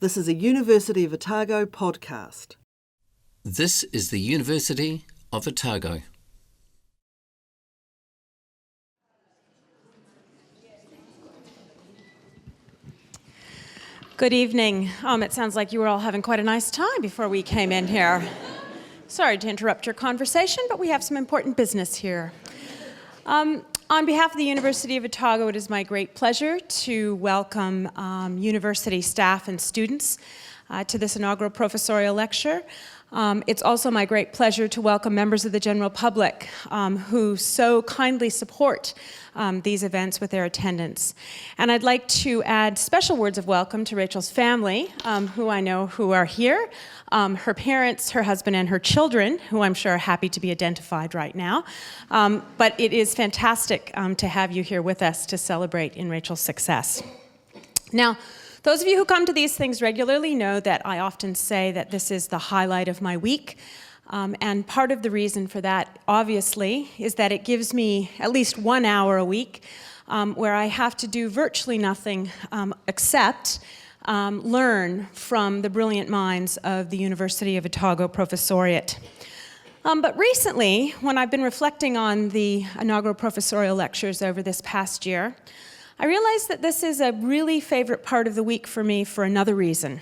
This is a University of Otago podcast. This is the University of Otago. Good evening. It sounds like you were all having quite a nice time before we came in here. Sorry to interrupt your conversation, but we have some important business here. On behalf of the University of Otago, it is my great pleasure to welcome university staff and students to this inaugural professorial lecture. It's also my great pleasure to welcome members of the general public who so kindly support these events with their attendance. And I'd like to add special words of welcome to Rachel's family, who I know who are here, her parents, her husband, and her children, who I'm sure are happy to be identified right now. But it is fantastic to have you here with us to celebrate in Rachel's success. Now, those of you who come to these things regularly know that I often say that this is the highlight of my week. And part of the reason for that, obviously, is that it gives me at least 1 hour a week where I have to do virtually nothing except learn from the brilliant minds of the University of Otago Professoriate. But recently, when I've been reflecting on the inaugural professorial lectures over this past year, I realized that this is a really favorite part of the week for me for another reason.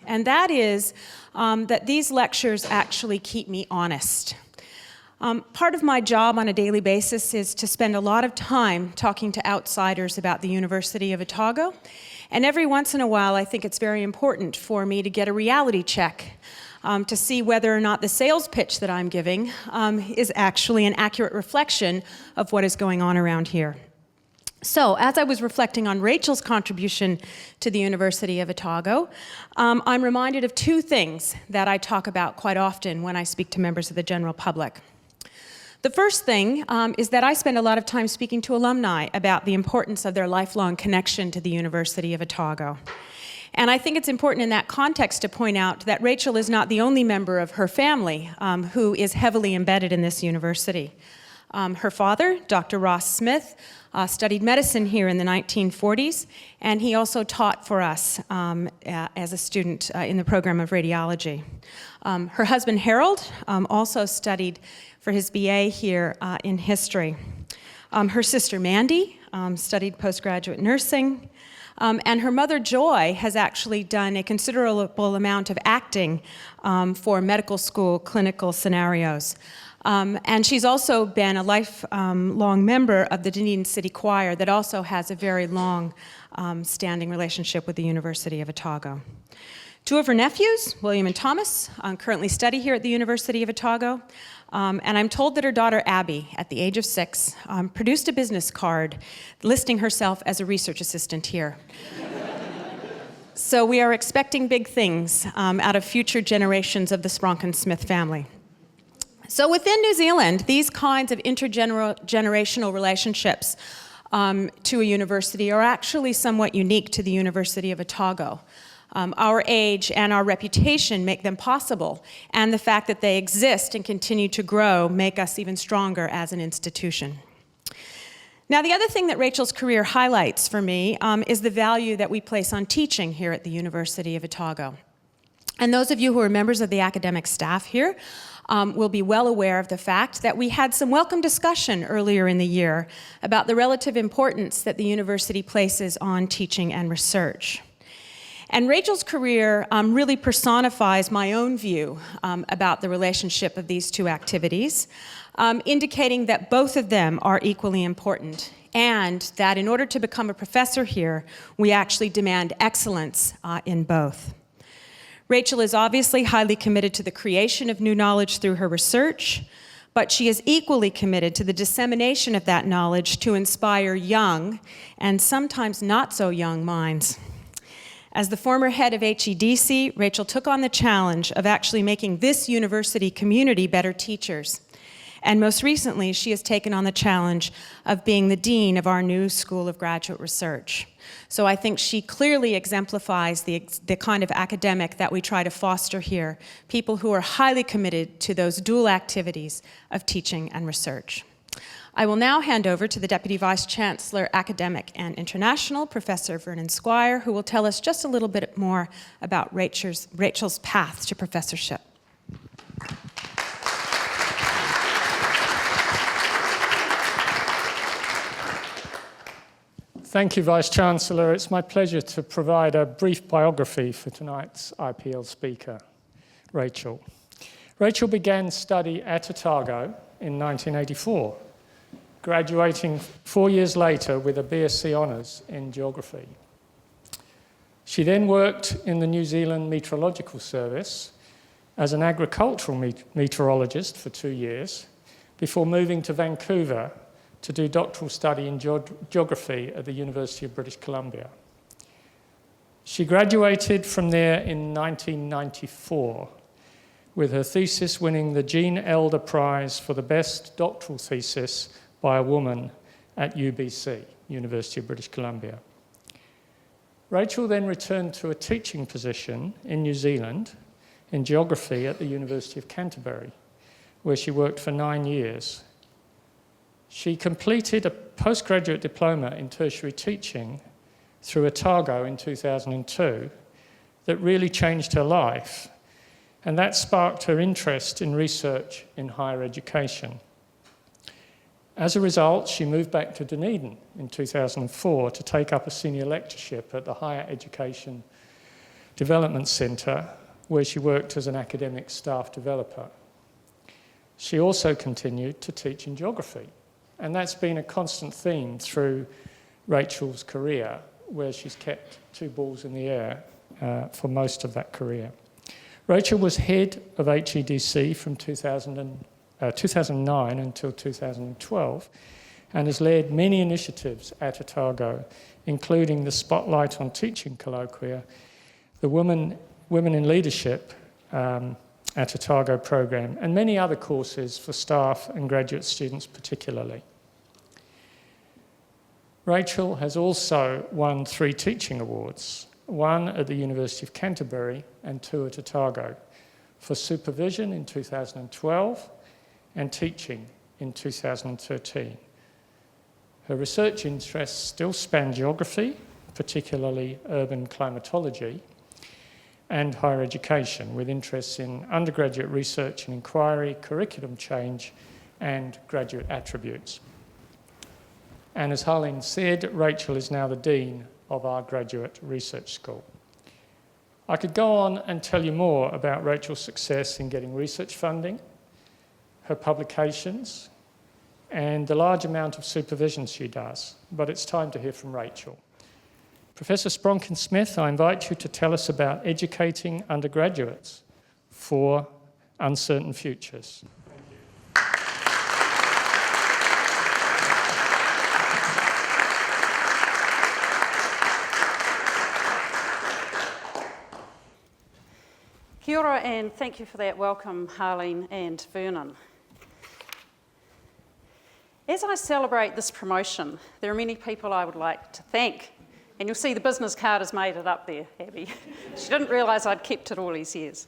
And that is that these lectures actually keep me honest. Part of my job on a daily basis is to spend a lot of time talking to outsiders about the University of Otago. And every once in a while, I think it's very important for me to get a reality check to see whether or not the sales pitch that I'm giving is actually an accurate reflection of what is going on around here. So, as I was reflecting on Rachel's contribution to the University of Otago, I'm reminded of two things that I talk about quite often when I speak to members of the general public. The first thing is that I spend a lot of time speaking to alumni about the importance of their lifelong connection to the University of Otago. And I think it's important in that context to point out that Rachel is not the only member of her family who is heavily embedded in this university. Her father, Dr. Ross Smith, studied medicine here in the 1940s, and he also taught for us as a student in the program of radiology. Her husband, Harold, also studied for his BA here in history. Her sister, Mandy, studied postgraduate nursing, and her mother, Joy, has actually done a considerable amount of acting for medical school clinical scenarios. And she's also been a lifelong member of the Dunedin City Choir that also has a very long standing relationship with the University of Otago. Two of her nephews, William and Thomas, currently study here at the University of Otago. And I'm told that her daughter, Abby, at the age of 6, produced a business card listing herself as a research assistant here. So we are expecting big things out of future generations of the Spronken-Smith family. So within New Zealand, these kinds of intergenerational relationships to a university are actually somewhat unique to the University of Otago. Our age and our reputation make them possible, and the fact that they exist and continue to grow make us even stronger as an institution. Now, the other thing that Rachel's career highlights for me is the value that we place on teaching here at the University of Otago. And those of you who are members of the academic staff here will be well aware of the fact that we had some welcome discussion earlier in the year about the relative importance that the university places on teaching and research. And Rachel's career really personifies my own view about the relationship of these two activities, indicating that both of them are equally important, and that in order to become a professor here, we actually demand excellence in both. Rachel is obviously highly committed to the creation of new knowledge through her research, but she is equally committed to the dissemination of that knowledge to inspire young, and sometimes not so young, minds. As the former head of HEDC, Rachel took on the challenge of actually making this university community better teachers. And most recently, she has taken on the challenge of being the dean of our new School of Graduate Research. So I think she clearly exemplifies the kind of academic that we try to foster here, people who are highly committed to those dual activities of teaching and research. I will now hand over to the Deputy Vice-Chancellor, Academic and International, Professor Vernon Squire, who will tell us just a little bit more about Rachel's path to professorship. Thank you, Vice-Chancellor. It's my pleasure to provide a brief biography for tonight's IPL speaker, Rachel. Rachel began study at Otago in 1984, graduating 4 years later with a BSc Honours in Geography. She then worked in the New Zealand Meteorological Service as an agricultural meteorologist for 2 years before moving to Vancouver to do doctoral study in geography at the University of British Columbia. She graduated from there in 1994 with her thesis winning the Jean Elder Prize for the best doctoral thesis by a woman at UBC, University of British Columbia. Rachel then returned to a teaching position in New Zealand in geography at the University of Canterbury, where she worked for 9 years. She completed a postgraduate diploma in tertiary teaching through Otago in 2002 that really changed her life, and that sparked her interest in research in higher education. As a result, she moved back to Dunedin in 2004 to take up a senior lectureship at the Higher Education Development Centre, where she worked as an academic staff developer. She also continued to teach in geography, and that's been a constant theme through Rachel's career, where she's kept 2 balls in the air for most of that career. Rachel was head of HEDC from 2009 until 2012 and has led many initiatives at Otago, including the Spotlight on Teaching colloquia, the Women in Leadership at Otago program, and many other courses for staff and graduate students particularly. Rachel has also won 3 teaching awards, 1 at the University of Canterbury and 2 at Otago, for supervision in 2012 and teaching in 2013. Her research interests still span geography, particularly urban climatology, and higher education, with interests in undergraduate research and inquiry, curriculum change, and graduate attributes. And as Harleen said, Rachel is now the Dean of our Graduate Research School. I could go on and tell you more about Rachel's success in getting research funding, her publications, and the large amount of supervision she does, but it's time to hear from Rachel. Professor Spronken-Smith, I invite you to tell us about educating undergraduates for uncertain futures. Kia ora, and thank you for that welcome, Harleen and Vernon. As I celebrate this promotion, there are many people I would like to thank. And you'll see the business card has made it up there, Abby. She didn't realise I'd kept it all these years.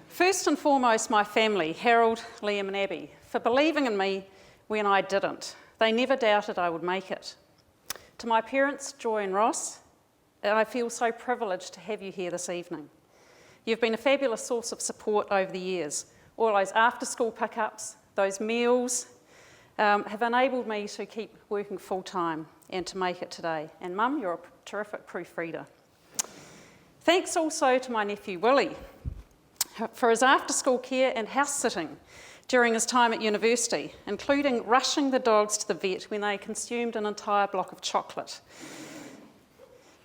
First and foremost, my family, Harold, Liam and Abby, for believing in me when I didn't. They never doubted I would make it. To my parents, Joy and Ross, I feel so privileged to have you here this evening. You've been a fabulous source of support over the years. All those after-school pickups, those meals, have enabled me to keep working full-time and to make it today. And Mum, you're a terrific proofreader. Thanks also to my nephew Willie for his after-school care and house-sitting during his time at university, including rushing the dogs to the vet when they consumed an entire block of chocolate.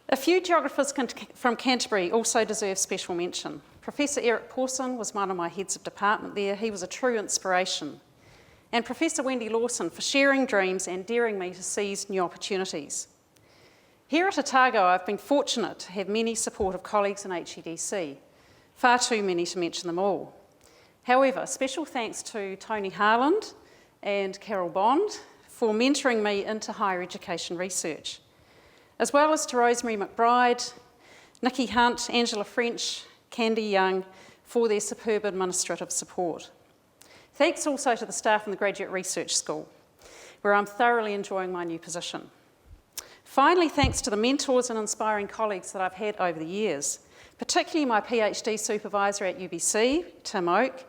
A few geographers from Canterbury also deserve special mention. Professor Eric Pawson was one of my heads of department there. He was a true inspiration. And Professor Wendy Lawson for sharing dreams and daring me to seize new opportunities. Here at Otago, I've been fortunate to have many supportive colleagues in HEDC, far too many to mention them all. However, special thanks to Tony Harland and Carol Bond for mentoring me into higher education research, as well as to Rosemary McBride, Nikki Hunt, Angela French, Candy Young for their superb administrative support. Thanks also to the staff in the Graduate Research School. where I'm thoroughly enjoying my new position. Finally, thanks to the mentors and inspiring colleagues that I've had over the years, particularly my PhD supervisor at UBC, Tim Oak,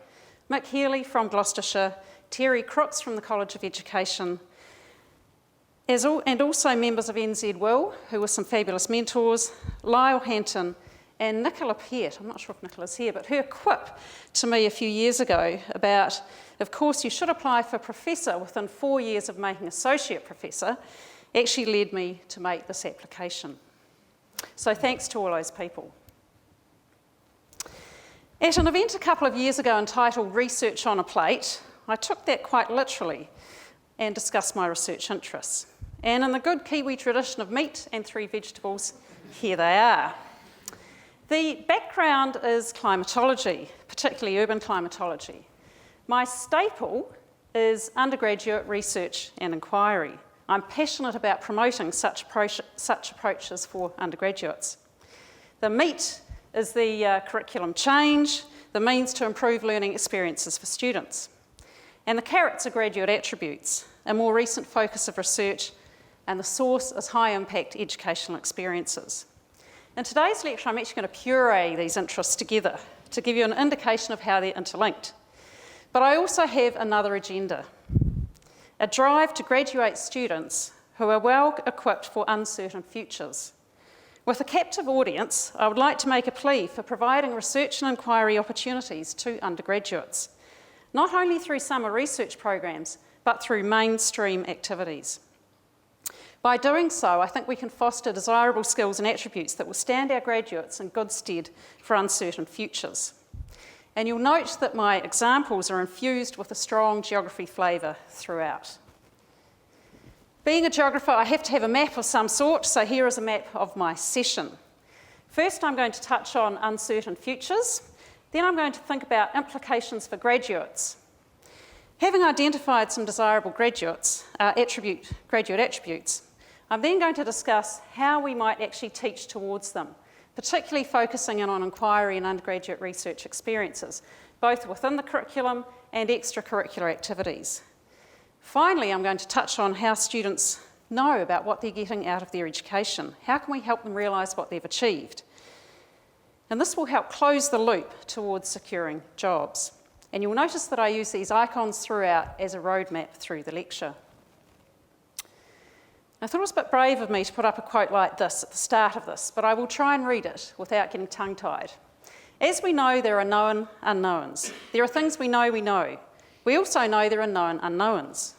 Mick Healy from Gloucestershire, Terry Crooks from the College of Education, and also members of NZ Will, who were some fabulous mentors, Lyle Hanton, and Nicola Peart. I'm not sure if Nicola's here, but her quip to me a few years ago about, of course, you should apply for professor within 4 years of making associate professor, actually led me to make this application. So thanks to all those people. At an event a couple of years ago entitled Research on a Plate, I took that quite literally and discussed my research interests. And in the good Kiwi tradition of meat and 3 vegetables, here they are. The background is climatology, particularly urban climatology. My staple is undergraduate research and inquiry. I'm passionate about promoting such approaches for undergraduates. The meat is the curriculum change, the means to improve learning experiences for students. And the carrots are graduate attributes, a more recent focus of research, and the sauce is high-impact educational experiences. In today's lecture, I'm actually going to puree these interests together to give you an indication of how they're interlinked. But I also have another agenda, a drive to graduate students who are well equipped for uncertain futures. With a captive audience, I would like to make a plea for providing research and inquiry opportunities to undergraduates, not only through summer research programs, but through mainstream activities. By doing so, I think we can foster desirable skills and attributes that will stand our graduates in good stead for uncertain futures. And you'll note that my examples are infused with a strong geography flavour throughout. Being a geographer, I have to have a map of some sort, so here is a map of my session. First, I'm going to touch on uncertain futures. Then I'm going to think about implications for graduates. Having identified some desirable graduate attributes, I'm then going to discuss how we might actually teach towards them, particularly focusing in on inquiry and undergraduate research experiences, both within the curriculum and extracurricular activities. Finally, I'm going to touch on how students know about what they're getting out of their education. How can we help them realise what they've achieved? And this will help close the loop towards securing jobs. And you'll notice that I use these icons throughout as a roadmap through the lecture. I thought it was a bit brave of me to put up a quote like this at the start of this, but I will try and read it without getting tongue-tied. As we know, there are known unknowns. There are things we know we know. We also know there are known unknowns.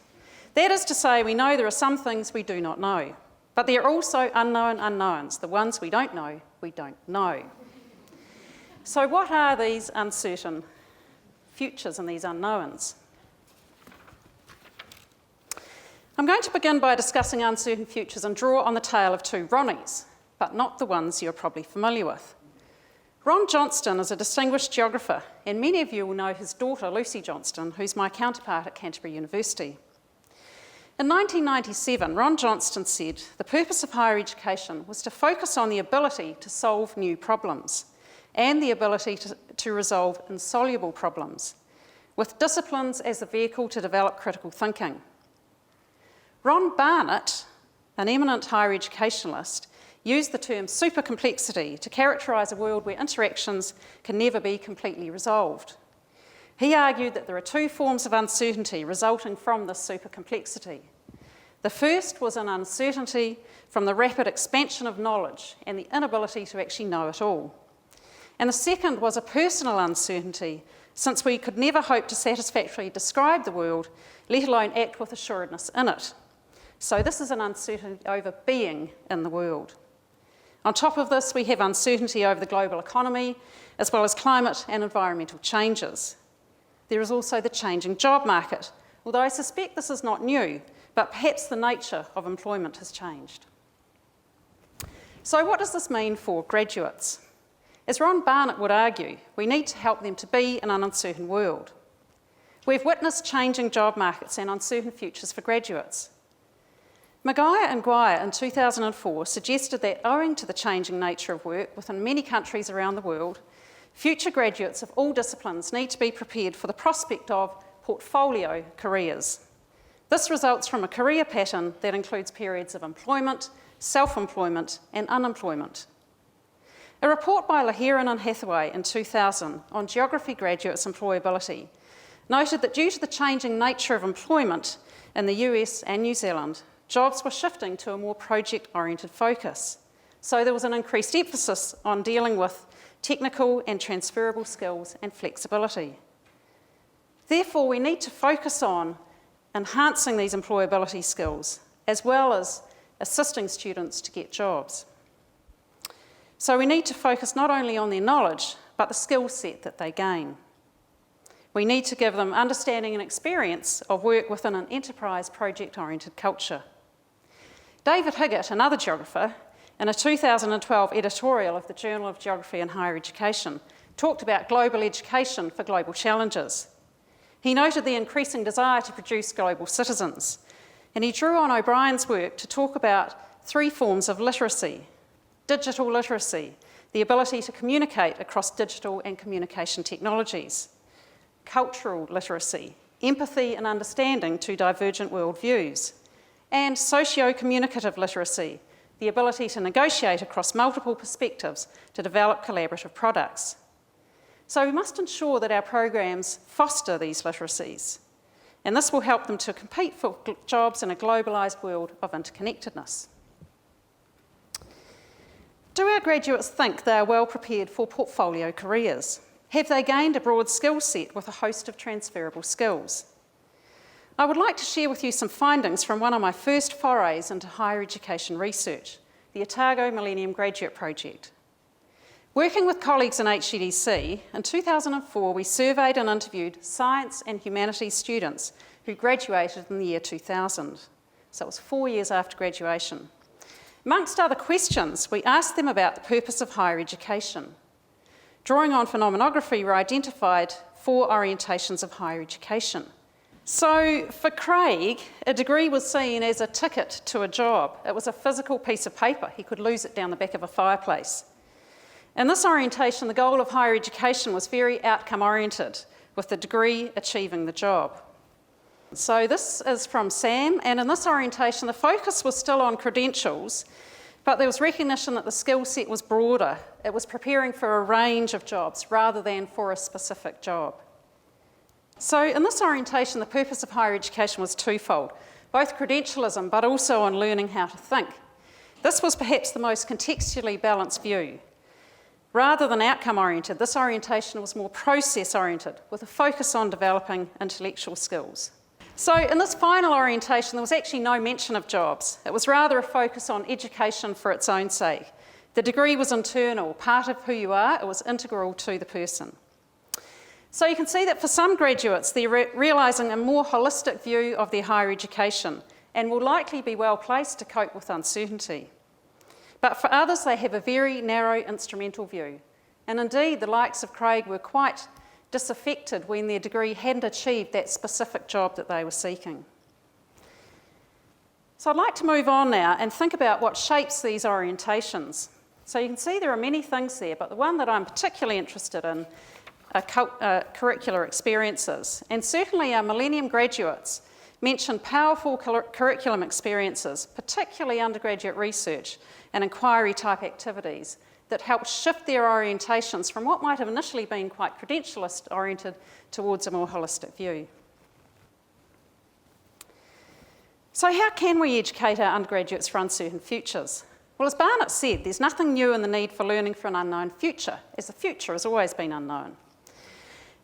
That is to say, we know there are some things we do not know, but there are also unknown unknowns, the ones we don't know. So what are these uncertain futures and these unknowns? I'm going to begin by discussing uncertain futures and draw on the tale of 2 Ronnies, but not the ones you're probably familiar with. Ron Johnston is a distinguished geographer, and many of you will know his daughter, Lucy Johnston, who's my counterpart at Canterbury University. In 1997, Ron Johnston said the purpose of higher education was to focus on the ability to solve new problems and the ability to resolve insoluble problems, with disciplines as the vehicle to develop critical thinking. Ron Barnett, an eminent higher educationalist, used the term supercomplexity to characterise a world where interactions can never be completely resolved. He argued that there are 2 forms of uncertainty resulting from this supercomplexity. The first was an uncertainty from the rapid expansion of knowledge and the inability to actually know it all. And the second was a personal uncertainty, since we could never hope to satisfactorily describe the world, let alone act with assuredness in it. So this is an uncertainty over being in the world. On top of this, we have uncertainty over the global economy, as well as climate and environmental changes. There is also the changing job market, although I suspect this is not new, but perhaps the nature of employment has changed. So what does this mean for graduates? As Ron Barnett would argue, we need to help them to be in an uncertain world. We've witnessed changing job markets and uncertain futures for graduates. Maguire and Guire in 2004 suggested that owing to the changing nature of work within many countries around the world, future graduates of all disciplines need to be prepared for the prospect of portfolio careers. This results from a career pattern that includes periods of employment, self-employment, and unemployment. A report by Lahiran and Hathaway in 2000 on geography graduates' employability noted that due to the changing nature of employment in the US and New Zealand, jobs were shifting to a more project-oriented focus. So there was an increased emphasis on dealing with technical and transferable skills and flexibility. Therefore, we need to focus on enhancing these employability skills, as well as assisting students to get jobs. So we need to focus not only on their knowledge, but the skill set that they gain. We need to give them understanding and experience of work within an enterprise project-oriented culture. David Higgett, another geographer, in a 2012 editorial of the Journal of Geography and Higher Education, talked about global education for global challenges. He noted the increasing desire to produce global citizens, and he drew on O'Brien's work to talk about 3 forms of literacy: digital literacy, the ability to communicate across digital and communication technologies; cultural literacy, empathy and understanding to divergent worldviews; and socio-communicative literacy, the ability to negotiate across multiple perspectives to develop collaborative products. So we must ensure that our programs foster these literacies, and this will help them to compete for jobs in a globalised world of interconnectedness. Do our graduates think they are well prepared for portfolio careers? Have they gained a broad skill set with a host of transferable skills? I would like to share with you some findings from one of my first forays into higher education research, the Otago Millennium Graduate Project. Working with colleagues in HEDC, in 2004 we surveyed and interviewed science and humanities students who graduated in the year 2000. So it was 4 years after graduation. Amongst other questions, we asked them about the purpose of higher education. Drawing on phenomenography, we identified 4 orientations of higher education. So for Craig, a degree was seen as a ticket to a job. It was a physical piece of paper. He could lose it down the back of a fireplace. In this orientation, the goal of higher education was very outcome-oriented, with the degree achieving the job. So this is from Sam, and in this orientation, the focus was still on credentials, but there was recognition that the skill set was broader. It was preparing for a range of jobs rather than for a specific job. So in this orientation, the purpose of higher education was twofold, both credentialism but also on learning how to think. This was perhaps the most contextually balanced view. Rather than outcome-oriented, this orientation was more process-oriented, with a focus on developing intellectual skills. So in this final orientation, there was actually no mention of jobs. It was rather a focus on education for its own sake. The degree was internal, part of who you are. It was integral to the person. So you can see that for some graduates, they're realising a more holistic view of their higher education and will likely be well placed to cope with uncertainty. But for others, they have a very narrow instrumental view. And indeed, the likes of Craig were quite disaffected when their degree hadn't achieved that specific job that they were seeking. So I'd like to move on now and think about what shapes these orientations. So you can see there are many things there, but the one that I'm particularly interested in are curricular experiences. And certainly our Millennium graduates mentioned powerful curriculum experiences, particularly undergraduate research and inquiry-type activities that helped shift their orientations from what might have initially been quite credentialist-oriented towards a more holistic view. So how can we educate our undergraduates for uncertain futures? Well, as Barnett said, there's nothing new in the need for learning for an unknown future, as the future has always been unknown.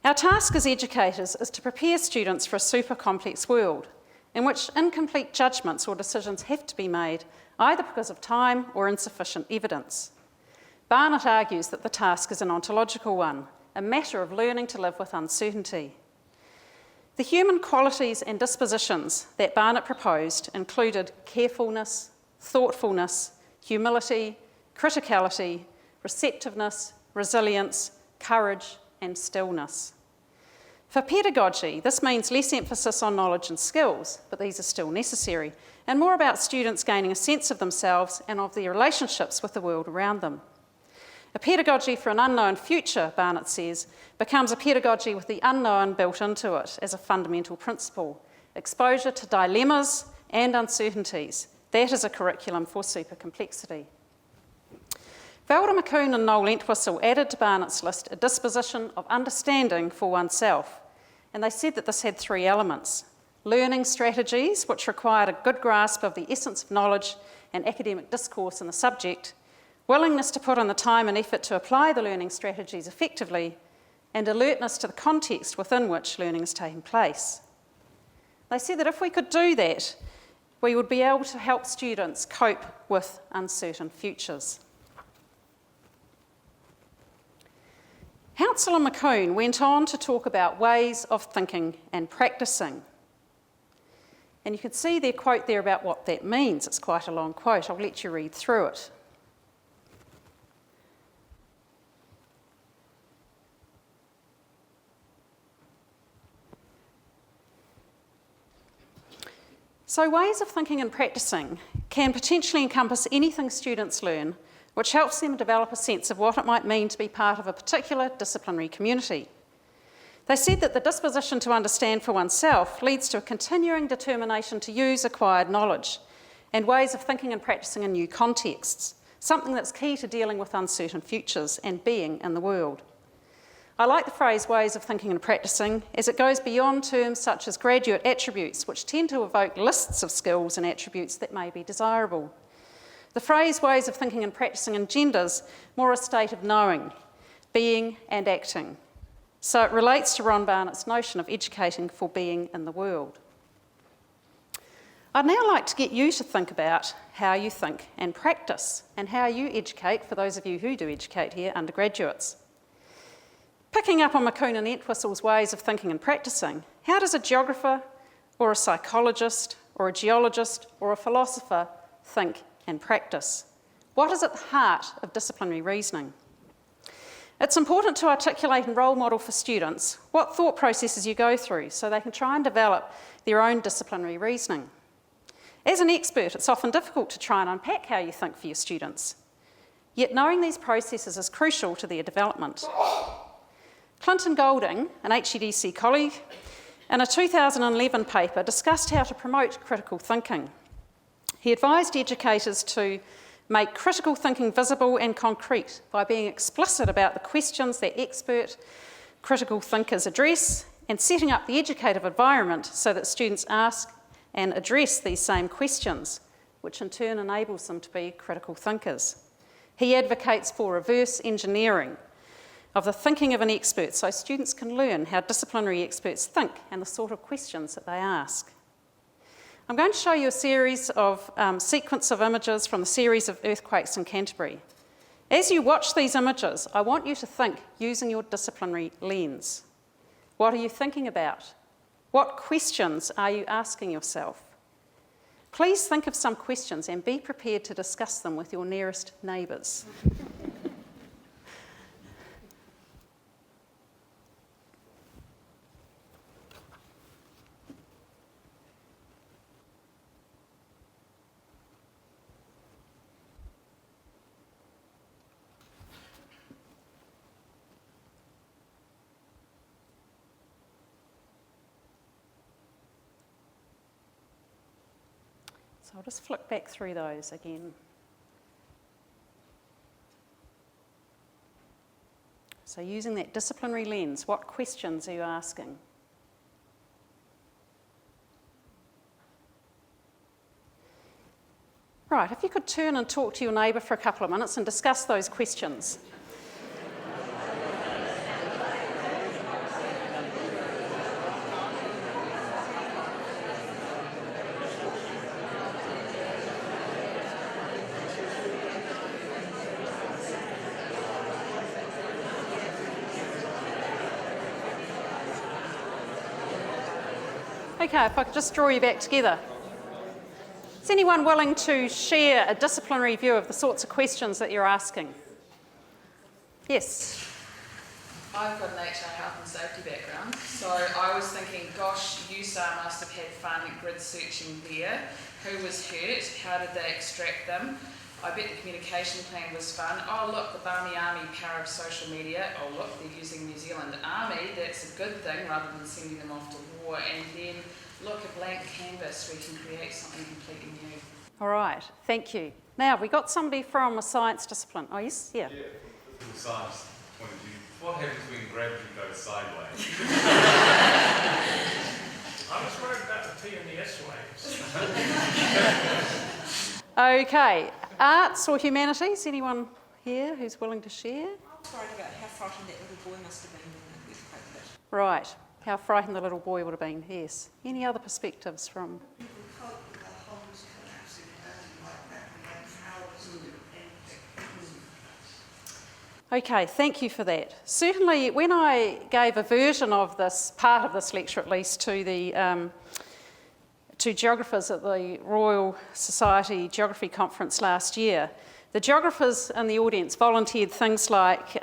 Our task as educators is to prepare students for a super complex world in which incomplete judgments or decisions have to be made either because of time or insufficient evidence. Barnett argues that the task is an ontological one, a matter of learning to live with uncertainty. The human qualities and dispositions that Barnett proposed included carefulness, thoughtfulness, humility, criticality, receptiveness, resilience, courage, and stillness. For pedagogy, this means less emphasis on knowledge and skills, but these are still necessary, and more about students gaining a sense of themselves and of their relationships with the world around them. A pedagogy for an unknown future, Barnett says, becomes a pedagogy with the unknown built into it as a fundamental principle, exposure to dilemmas and uncertainties. That is a curriculum for super complexity. Valda McCoon and Noel Entwistle added to Barnett's list a disposition of understanding for oneself, and they said that this had 3 elements: learning strategies, which required a good grasp of the essence of knowledge and academic discourse in the subject, willingness to put in the time and effort to apply the learning strategies effectively, and alertness to the context within which learning is taking place. They said that if we could do that, we would be able to help students cope with uncertain futures. Hounsell and McCoon went on to talk about ways of thinking and practising. And you can see their quote there about what that means. It's quite a long quote. I'll let you read through it. So ways of thinking and practising can potentially encompass anything students learn which helps them develop a sense of what it might mean to be part of a particular disciplinary community. They said that the disposition to understand for oneself leads to a continuing determination to use acquired knowledge and ways of thinking and practising in new contexts, something that's key to dealing with uncertain futures and being in the world. I like the phrase ways of thinking and practising as it goes beyond terms such as graduate attributes, which tend to evoke lists of skills and attributes that may be desirable. The phrase ways of thinking and practising engenders more a state of knowing, being and acting. So it relates to Ron Barnett's notion of educating for being in the world. I'd now like to get you to think about how you think and practice and how you educate, for those of you who do educate here, undergraduates. Picking up on McCoon and Entwistle's ways of thinking and practising, how does a geographer or a psychologist or a geologist or a philosopher think and practice? What is at the heart of disciplinary reasoning? It's important to articulate and role model for students what thought processes you go through so they can try and develop their own disciplinary reasoning. As an expert, it's often difficult to try and unpack how you think for your students. Yet knowing these processes is crucial to their development. Clinton Golding, an HEDC colleague, in a 2011 paper discussed how to promote critical thinking. He advised educators to make critical thinking visible and concrete by being explicit about the questions that expert critical thinkers address and setting up the educative environment so that students ask and address these same questions, which in turn enables them to be critical thinkers. He advocates for reverse engineering of the thinking of an expert so students can learn how disciplinary experts think and the sort of questions that they ask. I'm going to show you a series of sequence of images from the series of earthquakes in Canterbury. As you watch these images, I want you to think using your disciplinary lens. What are you thinking about? What questions are you asking yourself? Please think of some questions and be prepared to discuss them with your nearest neighbours. I'll just flick back through those again. So using that disciplinary lens, what questions are you asking? Right, if you could turn and talk to your neighbour for a couple of minutes and discuss those questions. Okay, if I could just draw you back together. Is anyone willing to share a disciplinary view of the sorts of questions that you're asking? Yes. I've got an HR health and safety background, so I was thinking, gosh, USAR must have had fun grid searching there. Who was hurt? How did they extract them? I bet the communication plan was fun. Oh look, the Barmy Army power of social media. Oh look, they're using New Zealand Army. That's a good thing rather than sending them off to war. And then look, a blank canvas. We can create something completely new. All right, thank you. Now, we got somebody from a science discipline. Oh, yes? Yeah. Yeah, from the science point of view, what happens when gravity goes sideways? I was worried about the P and the S waves. Okay, arts or humanities? Anyone here who's willing to share? I was worried about how frightened that little boy must have been when the earthquake hit. Right, how frightened the little boy would have been, yes. Any other perspectives from... Okay, thank you for that. Certainly, when I gave a version of this, part of this lecture at least, to the to geographers at the Royal Society Geography Conference last year, the geographers in the audience volunteered things like,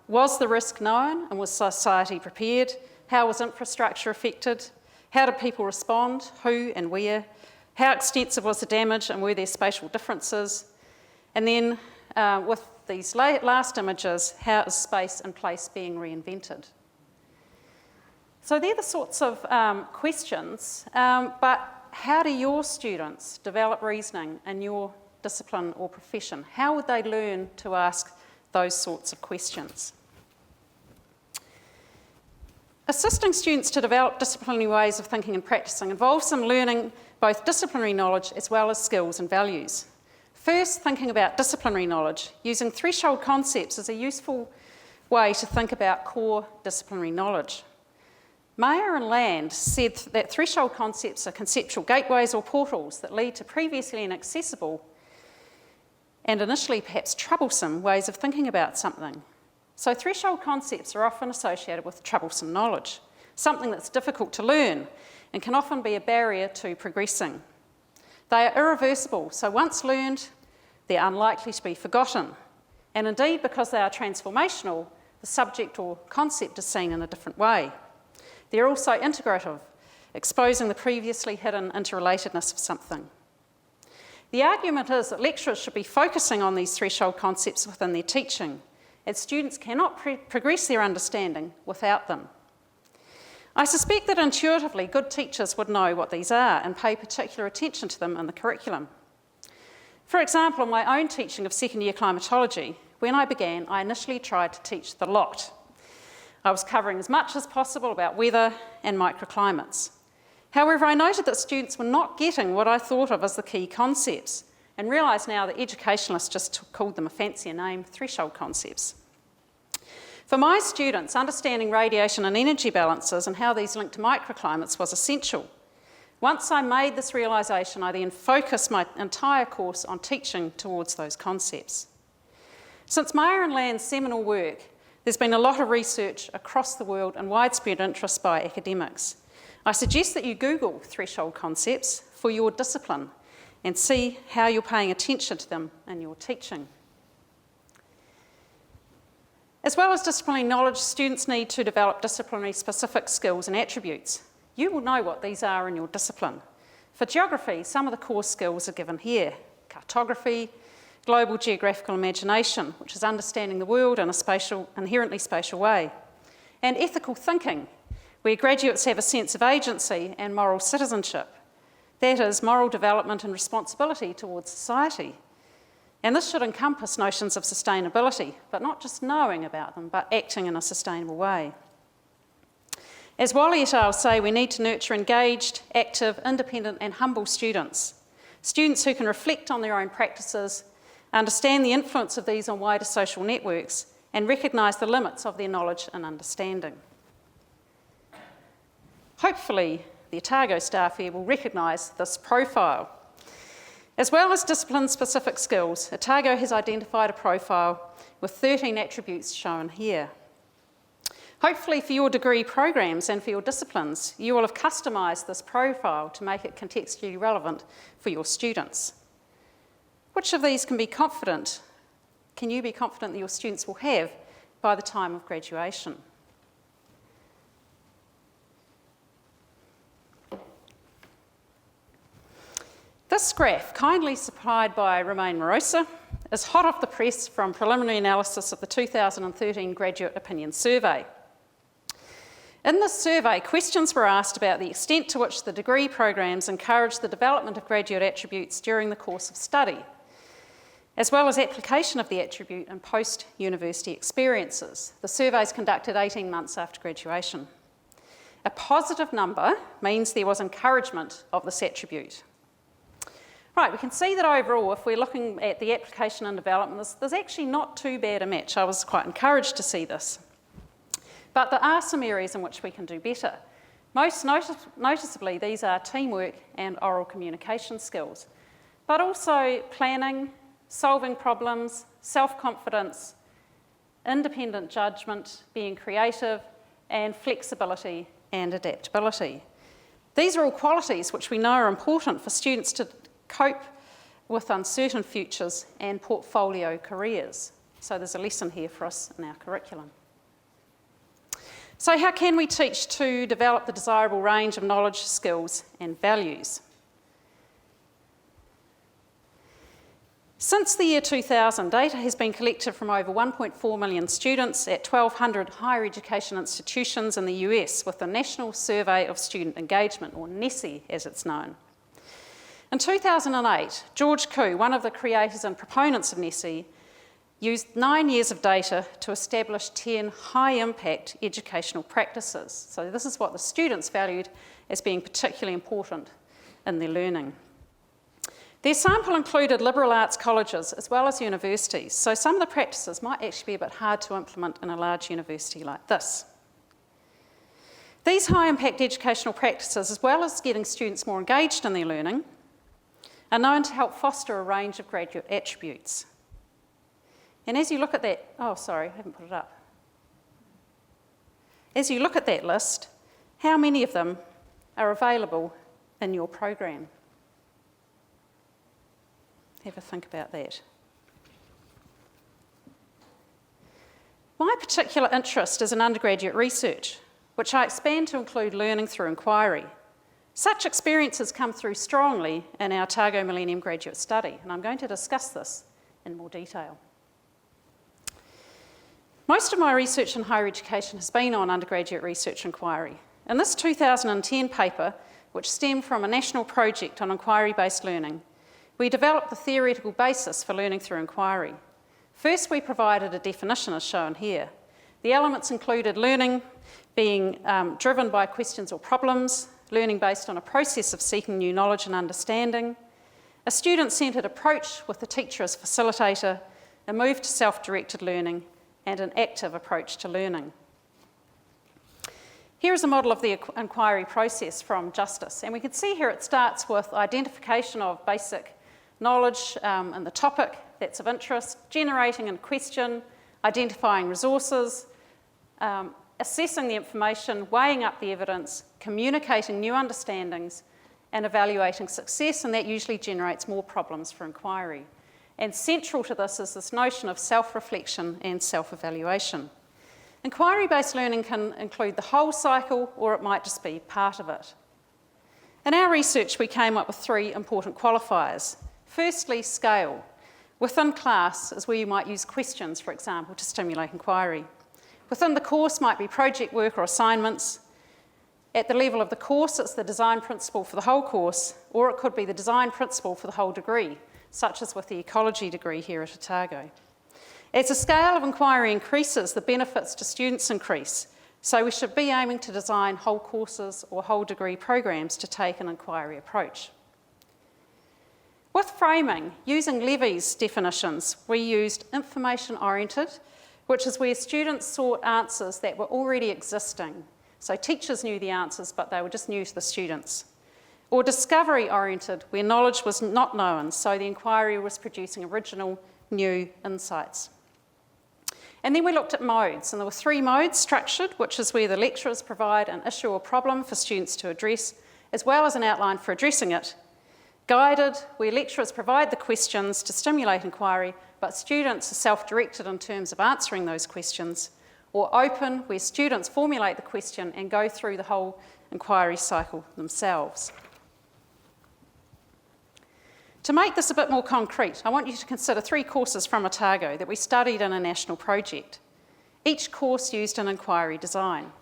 was the risk known and was society prepared? How was infrastructure affected? How did people respond? Who and where? How extensive was the damage and were there spatial differences? And then with these last images, how is space and place being reinvented? So they're the sorts of questions, but how do your students develop reasoning in your discipline or profession? How would they learn to ask those sorts of questions? Assisting students to develop disciplinary ways of thinking and practising involves them learning both disciplinary knowledge as well as skills and values. First, thinking about disciplinary knowledge, using threshold concepts is a useful way to think about core disciplinary knowledge. Mayer and Land said that threshold concepts are conceptual gateways or portals that lead to previously inaccessible and initially perhaps troublesome ways of thinking about something. So threshold concepts are often associated with troublesome knowledge, something that's difficult to learn and can often be a barrier to progressing. They are irreversible, so once learned, they're unlikely to be forgotten. And indeed, because they are transformational, the subject or concept is seen in a different way. They're also integrative, exposing the previously hidden interrelatedness of something. The argument is that lecturers should be focusing on these threshold concepts within their teaching, as students cannot progress their understanding without them. I suspect that intuitively good teachers would know what these are and pay particular attention to them in the curriculum. For example, in my own teaching of second year climatology, when I began, I initially tried to teach the lot. I was covering as much as possible about weather and microclimates. However, I noted that students were not getting what I thought of as the key concepts and realise now that educationalists just called them a fancier name, threshold concepts. For my students, understanding radiation and energy balances and how these link to microclimates was essential. Once I made this realisation, I then focused my entire course on teaching towards those concepts. Since Mayer and Land's seminal work, there's been a lot of research across the world and widespread interest by academics. I suggest that you Google threshold concepts for your discipline and see how you're paying attention to them in your teaching. As well as disciplinary knowledge, students need to develop disciplinary-specific skills and attributes. You will know what these are in your discipline. For geography, some of the core skills are given here: cartography, global geographical imagination, which is understanding the world in a inherently spatial way, and ethical thinking, where graduates have a sense of agency and moral citizenship. That is, moral development and responsibility towards society. And this should encompass notions of sustainability, but not just knowing about them, but acting in a sustainable way. As Wally et al. Say, we need to nurture engaged, active, independent and humble students. Students who can reflect on their own practices, understand the influence of these on wider social networks, and recognise the limits of their knowledge and understanding. Hopefully, the Otago staff here will recognise this profile. As well as discipline-specific skills, Otago has identified a profile with 13 attributes shown here. Hopefully for your degree programs and for your disciplines, you will have customised this profile to make it contextually relevant for your students. Which of these can you be confident that your students will have by the time of graduation? This graph, kindly supplied by Mirosa, is hot off the press from preliminary analysis of the 2013 Graduate Opinion Survey. In this survey, questions were asked about the extent to which the degree programs encourage the development of graduate attributes during the course of study, as well as application of the attribute in post-university experiences. The survey is conducted 18 months after graduation. A positive number means there was encouragement of this attribute. Right, we can see that overall, if we're looking at the application and development, there's actually not too bad a match. I was quite encouraged to see this. But there are some areas in which we can do better. Most noticeably, these are teamwork and oral communication skills, but also planning, solving problems, self-confidence, independent judgment, being creative, and flexibility and adaptability. These are all qualities which we know are important for students to cope with uncertain futures and portfolio careers. So there's a lesson here for us in our curriculum. So how can we teach to develop the desirable range of knowledge, skills, and values? Since the year 2000, data has been collected from over 1.4 million students at 1,200 higher education institutions in the US with the National Survey of Student Engagement, or NSSE as it's known. In 2008, George Koo, one of the creators and proponents of NSSE, used 9 years of data to establish 10 high-impact educational practices. So this is what the students valued as being particularly important in their learning. Their sample included liberal arts colleges as well as universities, so some of the practices might actually be a bit hard to implement in a large university like this. These high-impact educational practices, as well as getting students more engaged in their learning, are known to help foster a range of graduate attributes. And as you look at that, oh sorry, I haven't put it up. As you look at that list, how many of them are available in your program? Have a think about that. My particular interest is in undergraduate research, which I expand to include learning through inquiry. Such experiences come through strongly in our Otago Millennium Graduate Study, and I'm going to discuss this in more detail. Most of my research in higher education has been on undergraduate research inquiry. In this 2010 paper, which stemmed from a national project on inquiry-based learning, we developed the theoretical basis for learning through inquiry. First, we provided a definition as shown here. The elements included learning being driven by questions or problems, learning based on a process of seeking new knowledge and understanding, a student-centred approach with the teacher as facilitator, a move to self-directed learning, and an active approach to learning. Here is a model of the inquiry process from Justice, and we can see here it starts with identification of basic knowledge in the topic that's of interest, generating a question, identifying resources, assessing the information, weighing up the evidence, communicating new understandings, and evaluating success, and that usually generates more problems for inquiry. And central to this is this notion of self-reflection and self-evaluation. Inquiry-based learning can include the whole cycle, or it might just be part of it. In our research, we came up with 3 important qualifiers. Firstly, scale. Within class is where you might use questions, for example, to stimulate inquiry. Within the course might be project work or assignments. At the level of the course, it's the design principle for the whole course, or it could be the design principle for the whole degree, such as with the ecology degree here at Otago. As the scale of inquiry increases, the benefits to students increase, so we should be aiming to design whole courses or whole degree programs to take an inquiry approach. With framing, using Levy's definitions, we used information-oriented, which is where students sought answers that were already existing. So teachers knew the answers, but they were just new to the students. Or discovery-oriented, where knowledge was not known, so the inquiry was producing original, new insights. And then we looked at modes, and there were 3 modes: structured, which is where the lecturers provide an issue or problem for students to address, as well as an outline for addressing it; guided, where lecturers provide the questions to stimulate inquiry, but students are self-directed in terms of answering those questions; or open, where students formulate the question and go through the whole inquiry cycle themselves. To make this a bit more concrete, I want you to consider 3 courses from Otago that we studied in a national project. Each course used an inquiry design.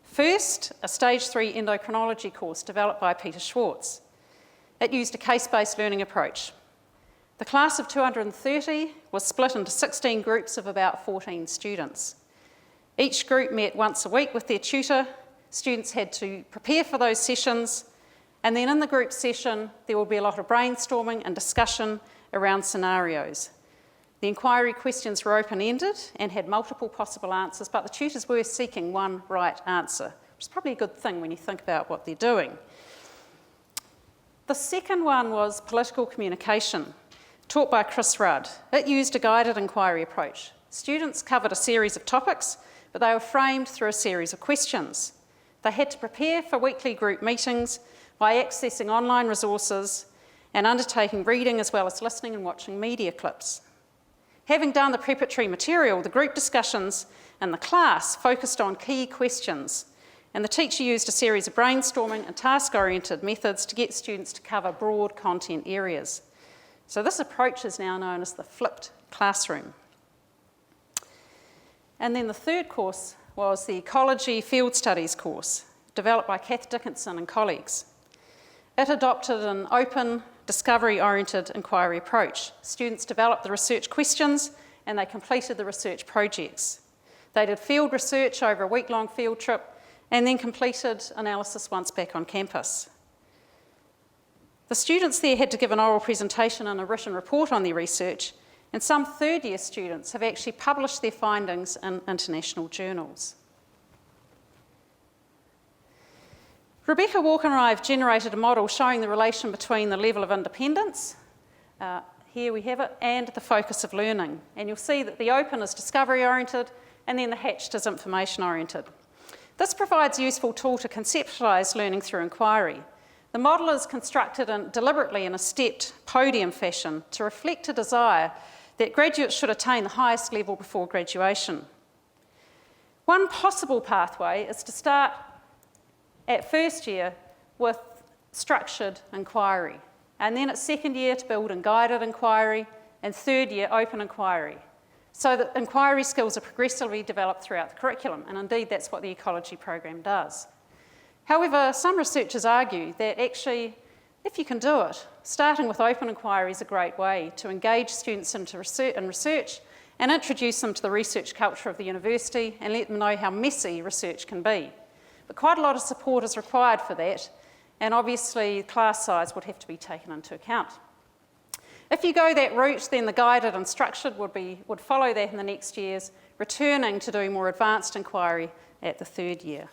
First, a Stage 3 endocrinology course developed by Peter Schwartz. It used a case-based learning approach. The class of 230 was split into 16 groups of about 14 students. Each group met once a week with their tutor. Students had to prepare for those sessions, and then in the group session, there will be a lot of brainstorming and discussion around scenarios. The inquiry questions were open-ended and had multiple possible answers, but the tutors were seeking one right answer, which is probably a good thing when you think about what they're doing. The second one was political communication, taught by Chris Rudd. It used a guided inquiry approach. Students covered a series of topics, but they were framed through a series of questions. They had to prepare for weekly group meetings by accessing online resources and undertaking reading as well as listening and watching media clips. Having done the preparatory material, the group discussions in the class focused on key questions, and the teacher used a series of brainstorming and task-oriented methods to get students to cover broad content areas. So this approach is now known as the flipped classroom. And then the third course was the Ecology Field Studies course, developed by Kath Dickinson and colleagues. It adopted an open, discovery-oriented inquiry approach. Students developed the research questions and they completed the research projects. They did field research over a week-long field trip and then completed analysis once back on campus. The students there had to give an oral presentation and a written report on their research, and some third-year students have actually published their findings in international journals. Rebecca Walker and I have generated a model showing the relation between the level of independence, here we have it, and the focus of learning. And you'll see that the open is discovery-oriented and then the hatched is information-oriented. This provides a useful tool to conceptualise learning through inquiry. The model is constructed deliberately in a stepped podium fashion to reflect a desire that graduates should attain the highest level before graduation. One possible pathway is to start at first year with structured inquiry, and then at second year to build in guided inquiry, and third year open inquiry, so that inquiry skills are progressively developed throughout the curriculum, and indeed that's what the ecology program does. However, some researchers argue that actually, if you can do it, starting with open inquiry is a great way to engage students into research and introduce them to the research culture of the university and let them know how messy research can be. But quite a lot of support is required for that, and obviously class size would have to be taken into account. If you go that route, then the guided and structured would follow that in the next years, returning to doing more advanced inquiry at the third year.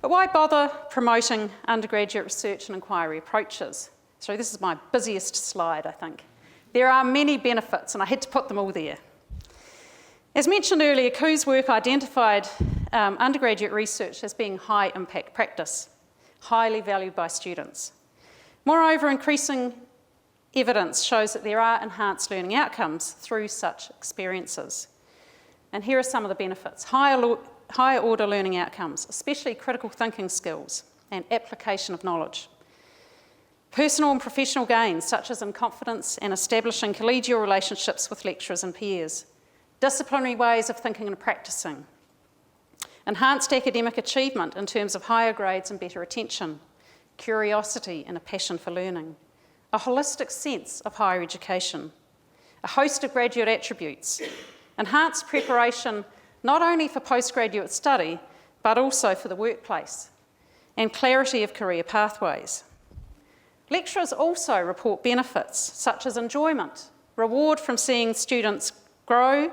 But why bother promoting undergraduate research and inquiry approaches? So this is my busiest slide, I think. There are many benefits, and I had to put them all there. As mentioned earlier, Ku's work identified undergraduate research as being high impact practice, highly valued by students. Moreover, increasing evidence shows that there are enhanced learning outcomes through such experiences. And here are some of the benefits. Higher order learning outcomes, especially critical thinking skills and application of knowledge. Personal and professional gains, such as in confidence and establishing collegial relationships with lecturers and peers. Disciplinary ways of thinking and practising. Enhanced academic achievement in terms of higher grades and better attention. Curiosity and a passion for learning. A holistic sense of higher education. A host of graduate attributes. Enhanced preparation not only for postgraduate study, but also for the workplace, and clarity of career pathways. Lecturers also report benefits such as enjoyment, reward from seeing students grow,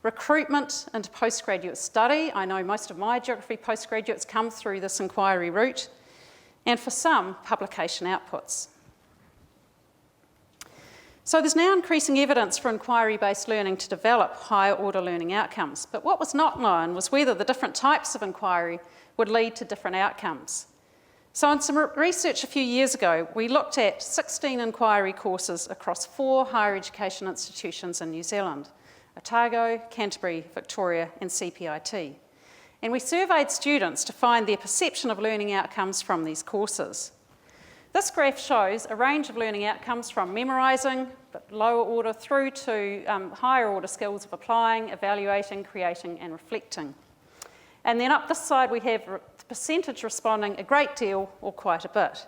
recruitment into postgraduate study. I know most of my geography postgraduates come through this inquiry route, and for some, publication outputs. So there's now increasing evidence for inquiry-based learning to develop higher order learning outcomes. But what was not known was whether the different types of inquiry would lead to different outcomes. So in some research a few years ago, we looked at 16 inquiry courses across 4 higher education institutions in New Zealand: Otago, Canterbury, Victoria, and CPIT. And we surveyed students to find their perception of learning outcomes from these courses. This graph shows a range of learning outcomes from memorising, but lower order, through to higher order skills of applying, evaluating, creating and reflecting. And then up this side we have the percentage responding a great deal or quite a bit.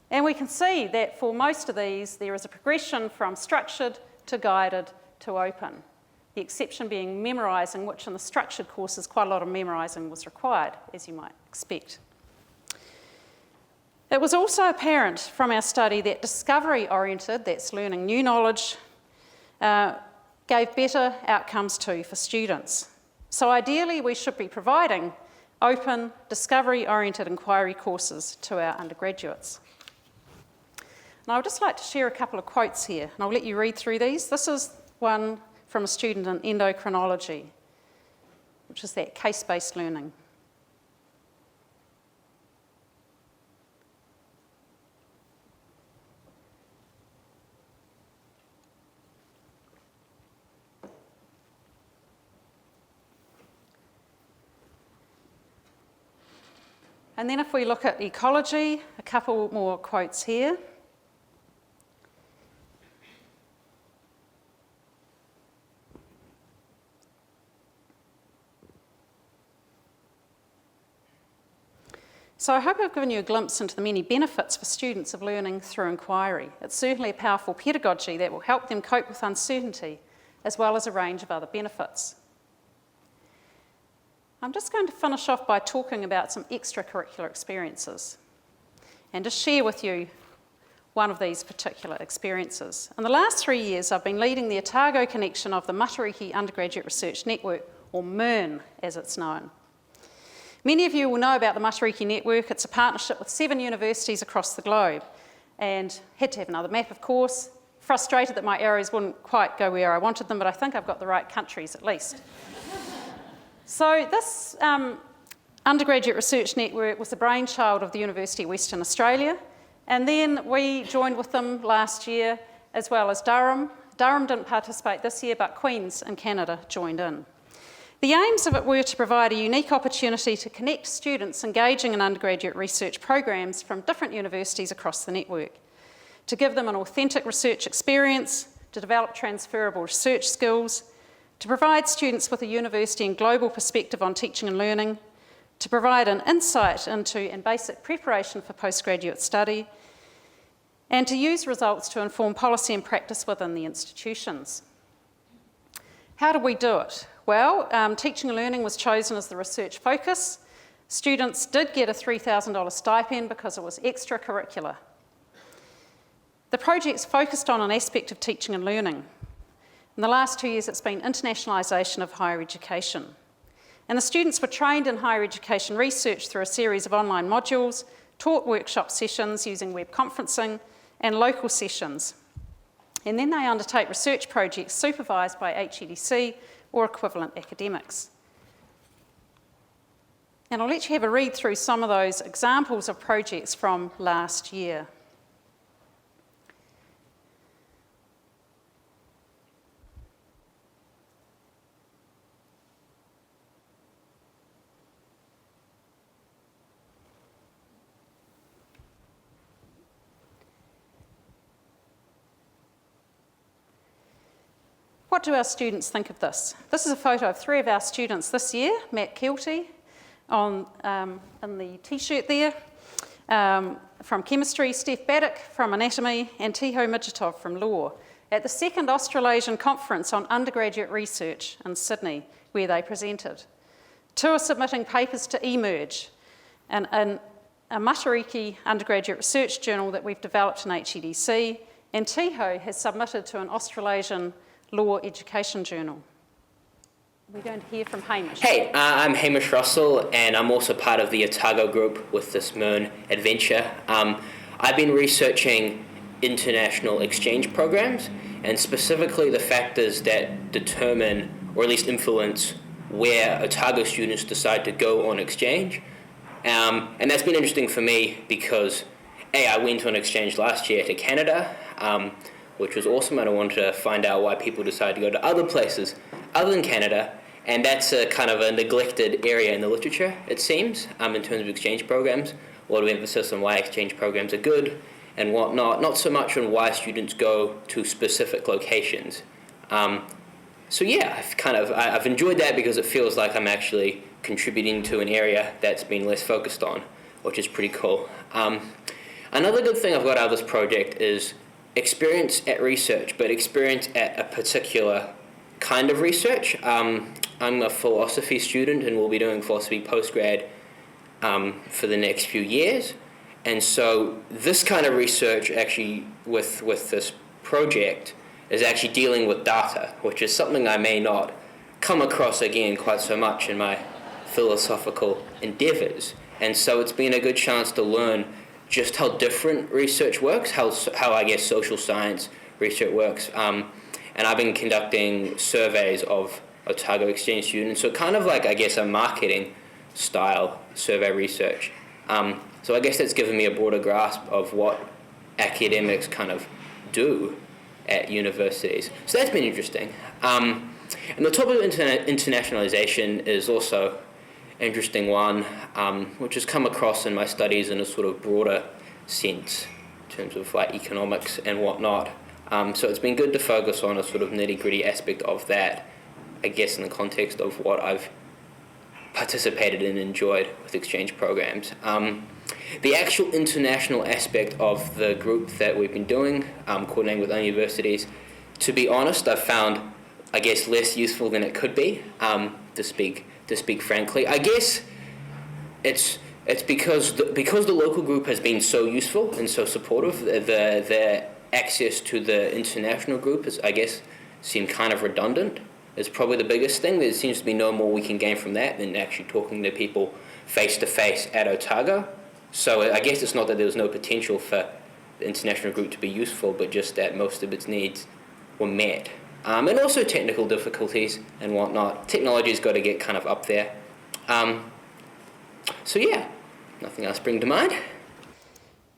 And we can see that for most of these there is a progression from structured to guided to open. The exception being memorising, which in the structured courses quite a lot of memorising was required, as you might expect. It was also apparent from our study that discovery-oriented, that's learning new knowledge, gave better outcomes too for students. So ideally we should be providing open, discovery-oriented inquiry courses to our undergraduates. And I would just like to share a couple of quotes here, and I'll let you read through these. This is one from a student in endocrinology, which is that case-based learning. And then if we look at ecology, a couple more quotes here. So I hope I've given you a glimpse into the many benefits for students of learning through inquiry. It's certainly a powerful pedagogy that will help them cope with uncertainty, as well as a range of other benefits. I'm just going to finish off by talking about some extracurricular experiences and just share with you one of these particular experiences. In the last 3 years, I've been leading the Otago connection of the Matariki Undergraduate Research Network, or MURN as it's known. Many of you will know about the Matariki Network. It's a partnership with 7 universities across the globe, and had to have another map, of course. Frustrated that my arrows wouldn't quite go where I wanted them, but I think I've got the right countries at least. So this undergraduate research network was the brainchild of the University of Western Australia, and then we joined with them last year, as well as Durham. Durham didn't participate this year, but Queen's in Canada joined in. The aims of it were to provide a unique opportunity to connect students engaging in undergraduate research programs from different universities across the network, to give them an authentic research experience, to develop transferable research skills, to provide students with a university and global perspective on teaching and learning, to provide an insight into and basic preparation for postgraduate study, and to use results to inform policy and practice within the institutions. How did we do it? Well, teaching and learning was chosen as the research focus. Students did get a $3,000 stipend because it was extracurricular. The project's focused on an aspect of teaching and learning. In the last 2 years, it's been internationalisation of higher education. And the students were trained in higher education research through a series of online modules, taught workshop sessions using web conferencing, and local sessions. And then they undertake research projects supervised by HEDC or equivalent academics. And I'll let you have a read through some of those examples of projects from last year. What do our students think of this? This is a photo of 3 of our students this year, Matt Kelty in the t-shirt there, from chemistry, Steph Baddock from anatomy, and Tiho Midgetov from law, at the 2nd Australasian Conference on Undergraduate Research in Sydney, where they presented. 2 are submitting papers to eMERGE, a Matariki undergraduate research journal that we've developed in HEDC, and Tiho has submitted to an Australasian Law Education Journal. We're going to hear from Hamish. Hey, I'm Hamish Russell, and I'm also part of the Otago group with this MURN adventure. I've been researching international exchange programs, and specifically the factors that determine, or at least influence, where Otago students decide to go on exchange. And that's been interesting for me because, I went on exchange last year to Canada, which was awesome, and I wanted to find out why people decide to go to other places other than Canada, and that's a kind of a neglected area in the literature, it seems, in terms of exchange programs. a lot of emphasis on why exchange programs are good and whatnot, not so much on why students go to specific locations. So yeah, I've enjoyed that because it feels like I'm actually contributing to an area that's been less focused on, which is pretty cool. Another good thing I've got out of this project is experience at research, but experience at a particular kind of research. I'm a philosophy student and will be doing philosophy postgrad for the next few years. And so this kind of research actually with this project is actually dealing with data, which is something I may not come across again quite so much in my philosophical endeavours. And so it's been a good chance to learn just how different research works, how I guess social science research works. And I've been conducting surveys of Otago exchange students, so kind of like, I guess, a marketing style survey research. So I guess that's given me a broader grasp of what academics kind of do at universities. So that's been interesting. And the topic of internationalization is also an interesting one, which has come across in my studies in a sort of broader sense in terms of like economics and whatnot. So it's been good to focus on a sort of nitty-gritty aspect of that, I guess in the context of what I've participated in and enjoyed with exchange programs. The actual international aspect of the group that we've been doing, coordinating with universities, to be honest, I've found, I guess, less useful than it could be, to speak frankly. I guess it's because the local group has been so useful and so supportive. The access to the international group is, I guess, seemed kind of redundant. Is probably the biggest thing. There seems to be no more we can gain from that than actually talking to people face to face at Otago. So I guess it's not that there was no potential for the international group to be useful, but just that most of its needs were met. And also technical difficulties and whatnot. Technology's got to get kind of up there. So yeah, nothing else spring to mind.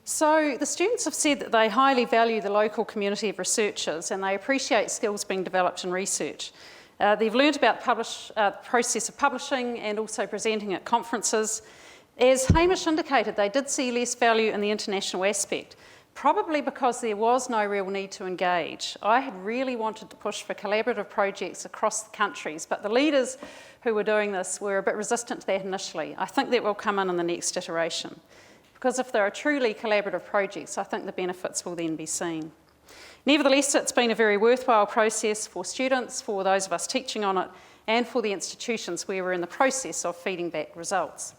So the students have said that they highly value the local community of researchers and they appreciate skills being developed in research. They've learned about the process of publishing and also presenting at conferences. As Hamish indicated, they did see less value in the international aspect, probably because there was no real need to engage. I had really wanted to push for collaborative projects across the countries, but the leaders who were doing this were a bit resistant to that initially. I think that will come in the next iteration, because if there are truly collaborative projects, I think the benefits will then be seen. Nevertheless, it's been a very worthwhile process for students, for those of us teaching on it, and for the institutions where we're in the process of feeding back results.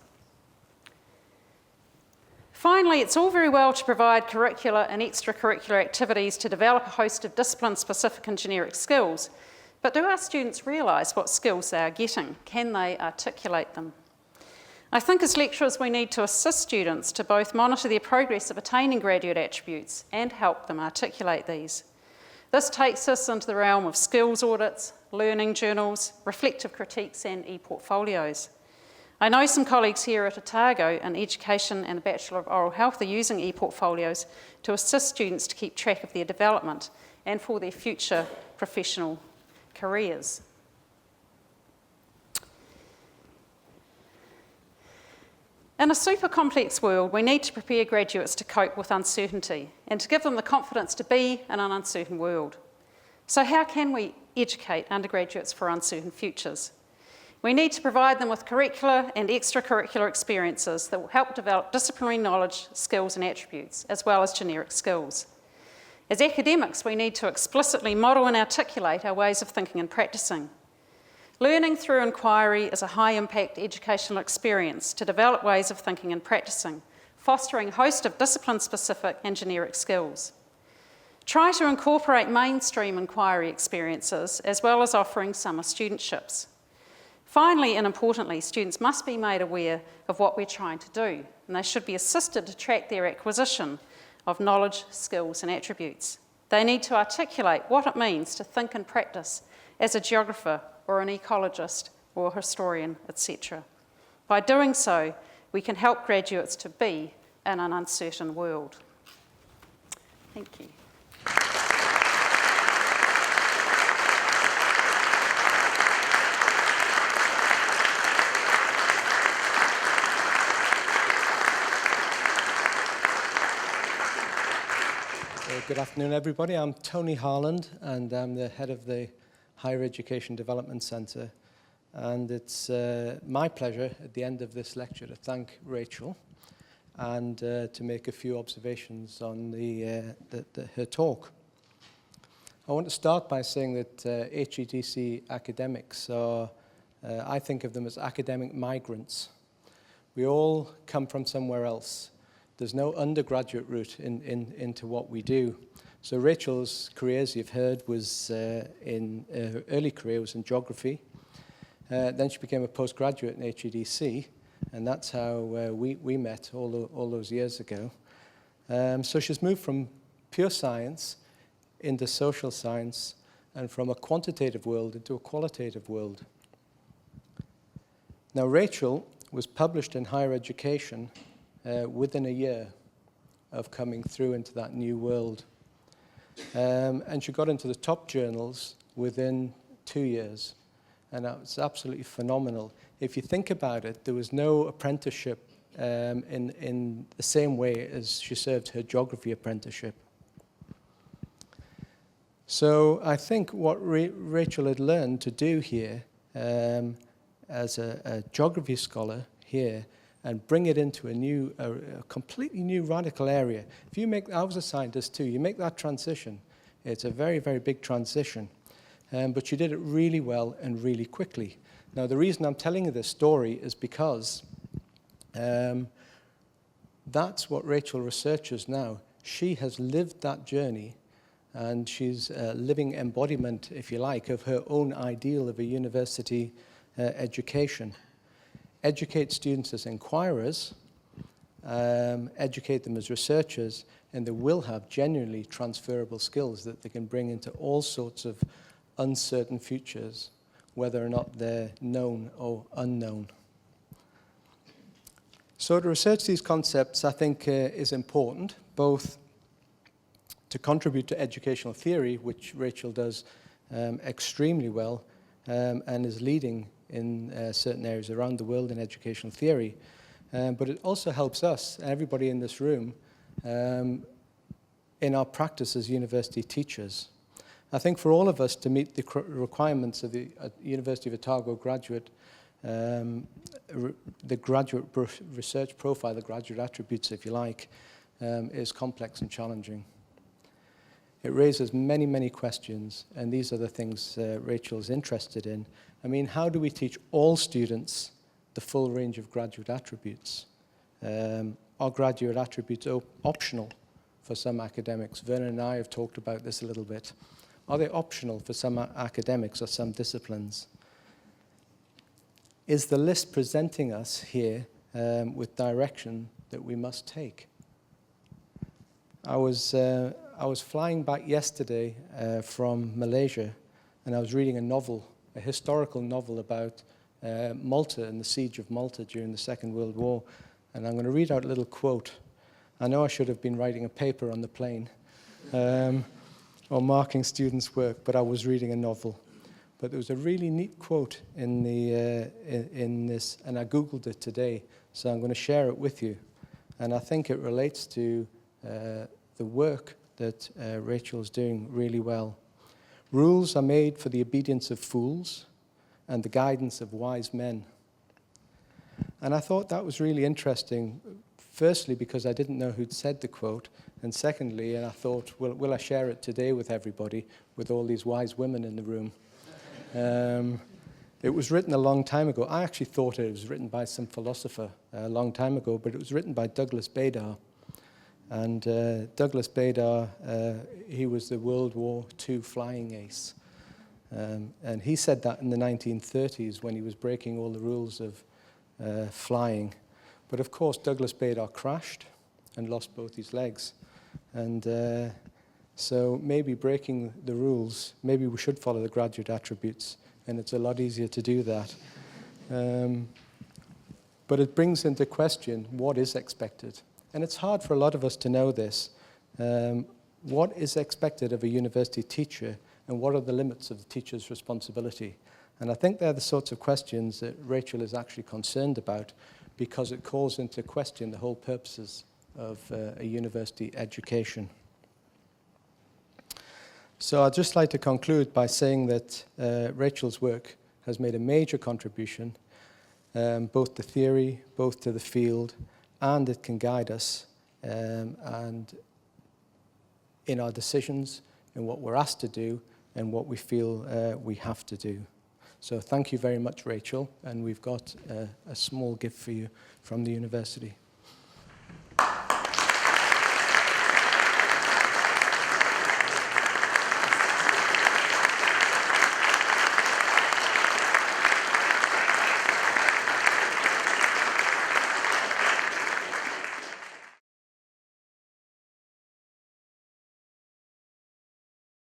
Finally, it's all very well to provide curricular and extracurricular activities to develop a host of discipline-specific and generic skills, but do our students realise what skills they are getting? Can they articulate them? I think as lecturers we need to assist students to both monitor their progress of attaining graduate attributes and help them articulate these. This takes us into the realm of skills audits, learning journals, reflective critiques and e-portfolios. I know some colleagues here at Otago in Education and the Bachelor of Oral Health are using e-portfolios to assist students to keep track of their development and for their future professional careers. In a super complex world, we need to prepare graduates to cope with uncertainty and to give them the confidence to be in an uncertain world. So how can we educate undergraduates for uncertain futures? We need to provide them with curricular and extracurricular experiences that will help develop disciplinary knowledge, skills and attributes, as well as generic skills. As academics, we need to explicitly model and articulate our ways of thinking and practising. Learning through inquiry is a high-impact educational experience to develop ways of thinking and practising, fostering a host of discipline-specific and generic skills. Try to incorporate mainstream inquiry experiences as well as offering summer studentships. Finally and importantly, students must be made aware of what we're trying to do, and they should be assisted to track their acquisition of knowledge, skills and attributes. They need to articulate what it means to think and practice as a geographer or an ecologist or a historian, etc. By doing so, we can help graduates to be in an uncertain world. Thank you. Good afternoon, everybody. I'm Tony Harland, and I'm the head of the Higher Education Development Centre. And it's my pleasure at the end of this lecture to thank Rachel and to make a few observations on her talk. I want to start by saying that HEDC academics are, I think of them as academic migrants. We all come from somewhere else. There's no undergraduate route into what we do. So Rachel's career, as you've heard, was her early career was in geography. Then she became a postgraduate in HEDC, and that's how we met all those years ago. So she's moved from pure science into social science, and from a quantitative world into a qualitative world. Now, Rachel was published in higher education within a year of coming through into that new world. And she got into the top journals within 2 years. And that was absolutely phenomenal. If you think about it, there was no apprenticeship in the same way as she served her geography apprenticeship. So I think what Rachel had learned to do here as a geography scholar here and bring it into a completely new radical area. If you make, I was a scientist too, you make that transition, it's a very, very big transition. But she did it really well and really quickly. Now, the reason I'm telling you this story is because that's what Rachel researches now. She has lived that journey, and she's a living embodiment, if you like, of her own ideal of a university education. Educate students as inquirers, educate them as researchers, and they will have genuinely transferable skills that they can bring into all sorts of uncertain futures, whether or not they're known or unknown. So to research these concepts, I think, is important, both to contribute to educational theory, which Rachel does extremely well, and is leading in certain areas around the world in educational theory. But it also helps us, everybody in this room, in our practice as university teachers. I think for all of us to meet the requirements of the University of Otago graduate, the graduate research profile, the graduate attributes, if you like, is complex and challenging. It raises many, many questions, and these are the things Rachel's interested in. I mean, how do we teach all students the full range of graduate attributes? Are graduate attributes optional for some academics? Vernon and I have talked about this a little bit. Are they optional for some academics or some disciplines? Is the list presenting us here with direction that we must take? I was flying back yesterday from Malaysia, and I was reading a novel, a historical novel about Malta and the siege of Malta during the Second World War. And I'm going to read out a little quote. I know I should have been writing a paper on the plane or marking students' work, but I was reading a novel. But there was a really neat quote in this, and I Googled it today, so I'm going to share it with you. And I think it relates to the work that Rachel's doing really well. Rules are made for the obedience of fools and the guidance of wise men. And I thought that was really interesting, firstly, because I didn't know who'd said the quote, and secondly, and I thought, well, will I share it today with everybody, with all these wise women in the room? It was written a long time ago. I actually thought it was written by some philosopher a long time ago, but it was written by Douglas Bader. And Douglas Bader, he was the World War II flying ace. And he said that in the 1930s when he was breaking all the rules of flying. But of course, Douglas Bader crashed and lost both his legs. And so maybe breaking the rules, maybe we should follow the graduate attributes, and it's a lot easier to do that. But it brings into question what is expected. And it's hard for a lot of us to know this. What is expected of a university teacher, and what are the limits of the teacher's responsibility? And I think they're the sorts of questions that Rachel is actually concerned about, because it calls into question the whole purposes of a university education. So I'd just like to conclude by saying that Rachel's work has made a major contribution, both to theory, both to the field, and it can guide us and in our decisions, in what we're asked to do, and what we feel we have to do. So thank you very much, Rachel, and we've got a small gift for you from the university.